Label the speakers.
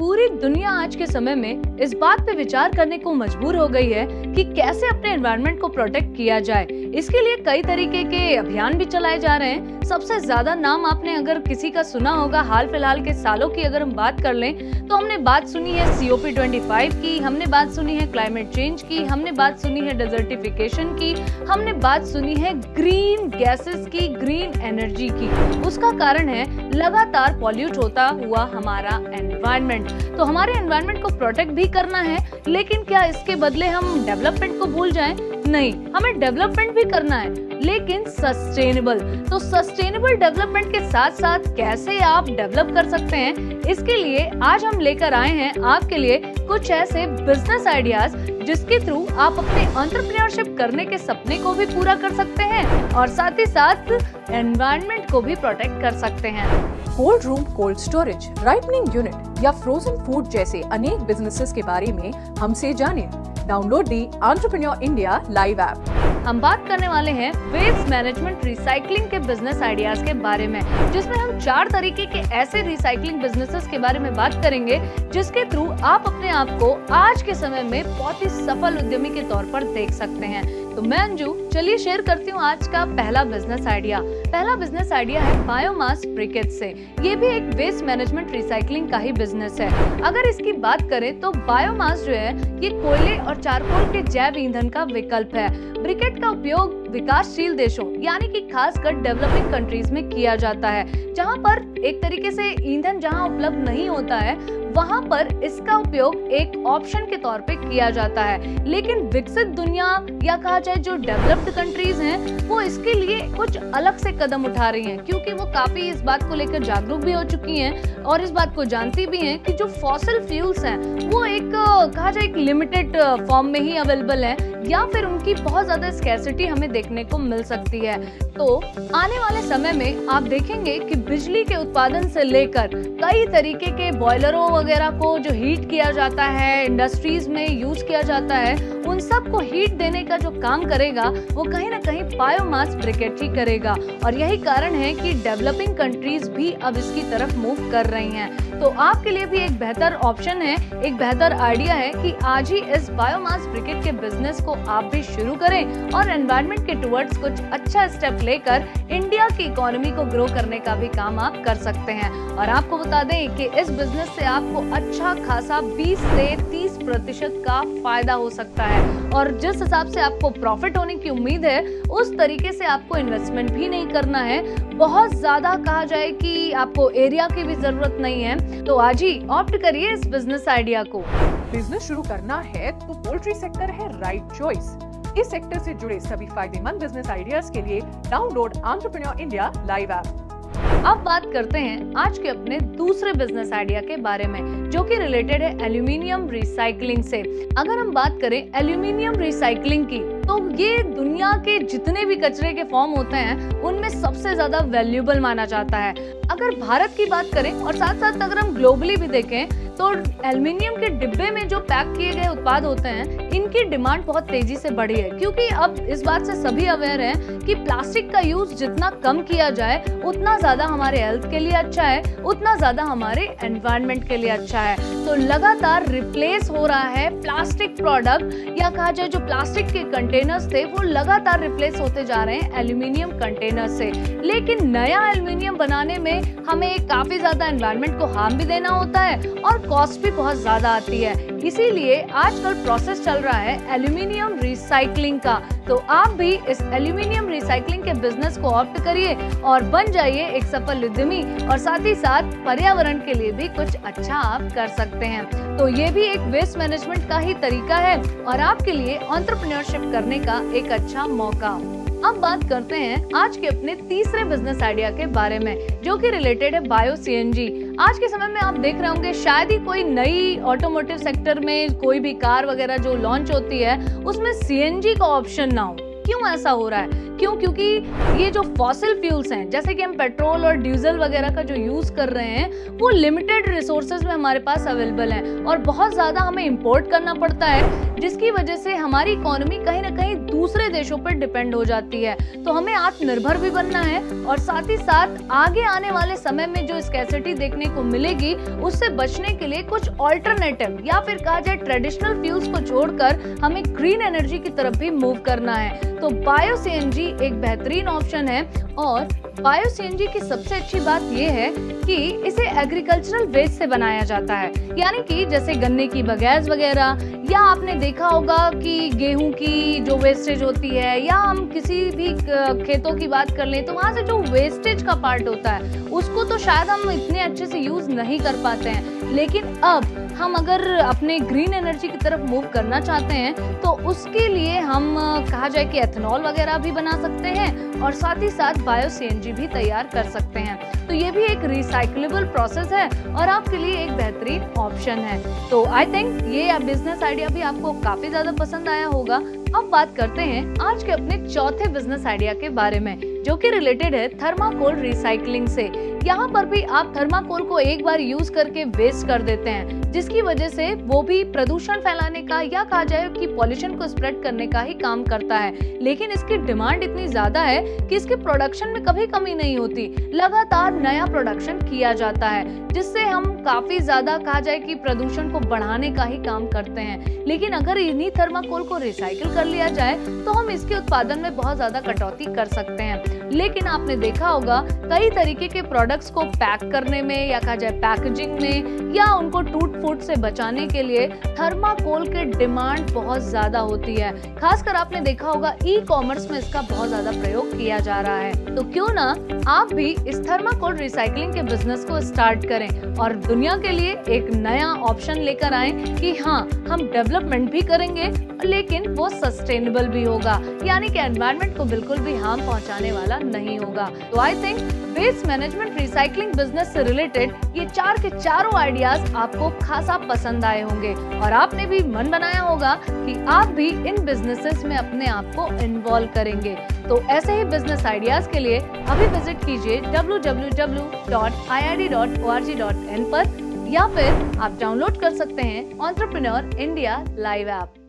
Speaker 1: पूरी दुनिया आज के समय में इस बात पे विचार करने को मजबूर हो गई है कि कैसे अपने एनवायरनमेंट को प्रोटेक्ट किया जाए। इसके लिए कई तरीके के अभियान भी चलाए जा रहे हैं। सबसे ज्यादा नाम आपने अगर किसी का सुना होगा हाल फिलहाल के सालों की अगर हम बात कर लें तो हमने बात सुनी है COP25 की, हमने बात सुनी है क्लाइमेट चेंज की, हमने बात सुनी है डेजर्टिफिकेशन की, हमने बात सुनी है ग्रीन गैसेस की, ग्रीन एनर्जी की। उसका कारण है लगातार पॉल्यूट होता हुआ हमारा एनवायरनमेंट। तो हमारे एनवायरनमेंट को प्रोटेक्ट भी करना है, लेकिन क्या इसके बदले हम डेवलपमेंट को भूल जाएं? नहीं, हमें डेवलपमेंट भी करना है, लेकिन सस्टेनेबल। तो सस्टेनेबल डेवलपमेंट के साथ साथ कैसे आप डेवलप कर सकते हैं, इसके लिए आज हम लेकर आए हैं आपके लिए कुछ ऐसे बिजनेस आइडियाज जिसके थ्रू आप अपने एंटरप्रेन्योरशिप करने के सपने को भी पूरा कर सकते हैं और साथ ही साथ एनवायरनमेंट को भी प्रोटेक्ट कर सकते हैं।
Speaker 2: Cold room, cold storage, ripening unit या फ्रोजन फूड जैसे अनेक बिजनेसेस के बारे में हमसे जानें। Download the entrepreneur India live app.
Speaker 1: हम बात करने वाले हैं वेस्ट मैनेजमेंट रिसाइकलिंग के बिजनेस आइडियाज के बारे में, जिसमें हम 4 तरीके के ऐसे रिसाइकलिंग बिजनेसेस के बारे में बात करेंगे जिसके थ्रू आप अपने आप को आज के समय में बहुत ही सफल उद्यमी के तौर पर देख सकते हैं। तो मैं अंजू, चलिए शेयर करती हूँ आज का पहला बिजनेस आइडिया। पहला बिजनेस आइडिया है बायोमास ब्रिकेट से। ये भी एक वेस्ट मैनेजमेंट रिसाइकलिंग का ही बिजनेस है। अगर इसकी बात करें तो बायोमास जो है ये कोयले और चारकोल के जैव ईंधन का विकल्प है। ब्रिकेट का उपयोग विकासशील देशों यानी कि खासकर डेवलपिंग कंट्रीज में किया जाता है, जहां पर एक तरीके से ईंधन जहां उपलब्ध नहीं होता है वहां पर इसका उपयोग एक ऑप्शन के तौर पे किया जाता है। लेकिन विकसित दुनिया या कहा जाए जो डेवलप्ड कंट्रीज हैं वो इसके लिए कुछ अलग से कदम उठा रही हैं, क्योंकि वो काफी इस बात को लेकर जागरूक भी हो चुकी हैं और इस बात को जानती भी हैं कि जो फॉसिल फ्यूल्स हैं वो एक कहा जाए एक लिमिटेड फॉर्म में ही अवेलेबल है या फिर उनकी बहुत ज्यादा स्कैर्सिटी हमें देखने को मिल सकती है। तो आने वाले समय में आप देखेंगे कि बिजली के उत्पादन से लेकर कई तरीके के बॉयलरों वगैरह को जो हीट किया जाता है, इंडस्ट्रीज में यूज किया जाता है, उन सब को हीट देने का जो काम करेगा वो कहीं ना कहीं बायोमास ब्रिकेट ही करेगा। और यही कारण है कि डेवलपिंग कंट्रीज भी अब इसकी तरफ मूव कर रही हैं। तो आपके लिए भी एक बेहतर ऑप्शन है, एक बेहतर आइडिया है कि आज ही इस बायोमास ब्रिकेट के बिजनेस को आप भी शुरू करें और एनवायरनमेंट के टुवर्ड्स कुछ अच्छा स्टेप लेकर इंडिया की इकोनॉमी को ग्रो करने का भी काम आप कर सकते हैं। और आपको बता दें कि इस बिजनेस से आपको अच्छा खासा 20 से 30% का फायदा हो सकता है और जिस हिसाब से आपको प्रॉफिट होने की उम्मीद है उस तरीके से आपको इन्वेस्टमेंट भी नहीं करना है। बहुत ज्यादा कहा जाए कि आपको एरिया की भी जरूरत नहीं है। तो आज ही ऑप्ट करिए इस बिजनेस आइडिया को।
Speaker 2: बिजनेस शुरू करना है तो पोल्ट्री सेक्टर है राइट चॉइस। इस सेक्टर से जुड़े सभी फायदेमंद बिजनेस आइडियाज के लिए download entrepreneur India live app.
Speaker 1: अब बात करते हैं आज के अपने दूसरे बिजनेस आइडिया के बारे में, जो कि रिलेटेड है एल्यूमिनियम रिसाइकलिंग से। अगर हम बात करें एल्यूमिनियम रिसाइकलिंग की तो ये दुनिया के जितने भी कचरे के फॉर्म होते हैं उनमें सबसे ज्यादा वैल्यूएबल माना जाता है। अगर भारत की बात करें और साथ साथ अगर हम ग्लोबली भी देखें तो एल्यूमिनियम के डिब्बे में जो पैक किए गए उत्पाद होते हैं इनकी डिमांड बहुत तेजी से बढ़ी है, क्योंकि अब इस बात से सभी अवेयर हैं कि प्लास्टिक का यूज जितना कम किया जाए उतना ज्यादा हमारे हेल्थ के लिए अच्छा है, उतना ज्यादा हमारे एनवायरनमेंट के लिए अच्छा है। तो लगातार रिप्लेस हो रहा है प्लास्टिक प्रोडक्ट या कहा जाए जो प्लास्टिक के कंटेनर्स थे वो लगातार रिप्लेस होते जा रहे हैं एल्यूमिनियम कंटेनर से। लेकिन नया एल्यूमिनियम बनाने में हमें काफी ज्यादा एनवायरनमेंट को हार्म भी देना होता है और कॉस्ट भी बहुत ज्यादा आती है। इसीलिए आजकल प्रोसेस चल रहा है एल्यूमिनियम रिसाइकलिंग का। तो आप भी इस एल्यूमिनियम रिसाइकलिंग के बिजनेस को ऑप्ट करिए और बन जाइए एक सफल उद्यमी और साथ ही साथ पर्यावरण के लिए भी कुछ अच्छा आप कर सकते हैं। तो ये भी एक वेस्ट मैनेजमेंट का ही तरीका है और आपके लिए एंटरप्रेन्योरशिप करने का एक अच्छा मौका। अब बात करते हैं आज के अपने तीसरे बिजनेस आइडिया के बारे में, जो कि रिलेटेड है बायो CNG। आज के समय में आप देख रहे होंगे शायद ही कोई नई ऑटोमोटिव सेक्टर में कोई भी कार वगैरह जो लॉन्च होती है उसमें CNG का ऑप्शन ना हो। क्यों ऐसा हो रहा है? क्यों? क्योंकि ये जो फॉसिल फ्यूल्स हैं, जैसे कि हम पेट्रोल और डीजल वगैरह का जो यूज कर रहे हैं, वो लिमिटेड रिसोर्सेज में हमारे पास अवेलेबल हैं और बहुत ज्यादा हमें इंपोर्ट करना पड़ता है, जिसकी वजह से हमारी इकोनॉमी कहीं ना कहीं दूसरे देशों पर डिपेंड हो जाती है। तो हमें आत्मनिर्भर भी बनना है और साथ ही साथ आगे आने वाले समय में जो स्कैर्सिटी देखने को मिलेगी, उससे बचने के लिए कुछ ऑल्टरनेटिव या फिर कहा जाए ट्रेडिशनल फ्यूल्स को छोड़कर हमें ग्रीन एनर्जी की तरफ भी मूव करना है। तो बायो सीएनजी एक बेहतरीन ऑप्शन है और बायो सीएनजी की सबसे अच्छी बात यह है कि इसे एग्रीकल्चरल वेस्ट से बनाया जाता है, यानी कि जैसे गन्ने की बगैस वगैरह, या आपने देखा होगा कि गेहूं की जो वेस्टेज होती है, या हम किसी भी खेतों की बात कर लें तो वहां से जो वेस्टेज का पार्ट होता है उसको तो शायद हम इतने अच्छे से यूज नहीं कर पाते हैं, लेकिन अब हम अगर अपने ग्रीन एनर्जी की तरफ मूव करना चाहते हैं तो उसके लिए हम कहा जाए कि एथेनॉल वगैरह भी बना सकते हैं और साथ ही साथ बायो सीएनजी भी तैयार कर सकते हैं। तो ये भी एक रिसाइक्लेबल प्रोसेस है और आपके लिए एक बेहतरीन ऑप्शन है। तो आई थिंक ये बिजनेस आइडिया भी आपको काफी ज्यादा पसंद आया होगा। अब बात करते हैं आज के अपने चौथे बिजनेस आइडिया के बारे में, जो कि रिलेटेड है थर्माकोल रिसाइकलिंग से। यहाँ पर भी आप थर्माकोल को एक बार यूज करके वेस्ट कर देते हैं, जिसकी वजह से वो भी प्रदूषण फैलाने का या कहा जाए कि पॉल्यूशन को स्प्रेड करने का ही काम करता है। लेकिन इसकी डिमांड इतनी ज्यादा है कि इसके प्रोडक्शन में कभी कमी नहीं होती, लगातार नया प्रोडक्शन किया जाता है, जिससे हम काफी ज्यादा कहा जाए कि प्रदूषण को बढ़ाने का ही काम करते हैं। लेकिन अगर इन्हीं थर्माकोल को रिसाइकिल कर लिया जाए तो हम इसके उत्पादन में बहुत ज्यादा कटौती कर सकते हैं। लेकिन आपने देखा होगा कई तरीके के प्रोडक्ट्स को पैक करने में या कहा जाए पैकेजिंग में या उनको टूट फूट से बचाने के लिए थर्माकोल के डिमांड बहुत ज्यादा होती है। खासकर आपने देखा होगा ई कॉमर्स में इसका बहुत ज्यादा प्रयोग किया जा रहा है। तो क्यों ना आप भी इस थर्माकोल रिसाइकलिंग के बिजनेस को स्टार्ट करें और दुनिया के लिए एक नया ऑप्शन लेकर आए कि हाँ, हम डेवलपमेंट भी करेंगे लेकिन वो सस्टेनेबल भी होगा, यानी कि एनवायरनमेंट को बिल्कुल भी हार्म पहुंचाने वाला नहीं होगा। तो I think waste management recycling business से रिलेटेड ये चार के चारों आइडियाज आपको खासा पसंद आए होंगे और आपने भी मन बनाया होगा कि आप भी इन बिजनेसेस में अपने आप को इन्वॉल्व करेंगे। तो ऐसे ही बिजनेस आइडियाज के लिए अभी विजिट कीजिए www.iid.org.in पर, या फिर आप डाउनलोड कर सकते हैं एंटरप्रेन्योर इंडिया लाइव ऐप।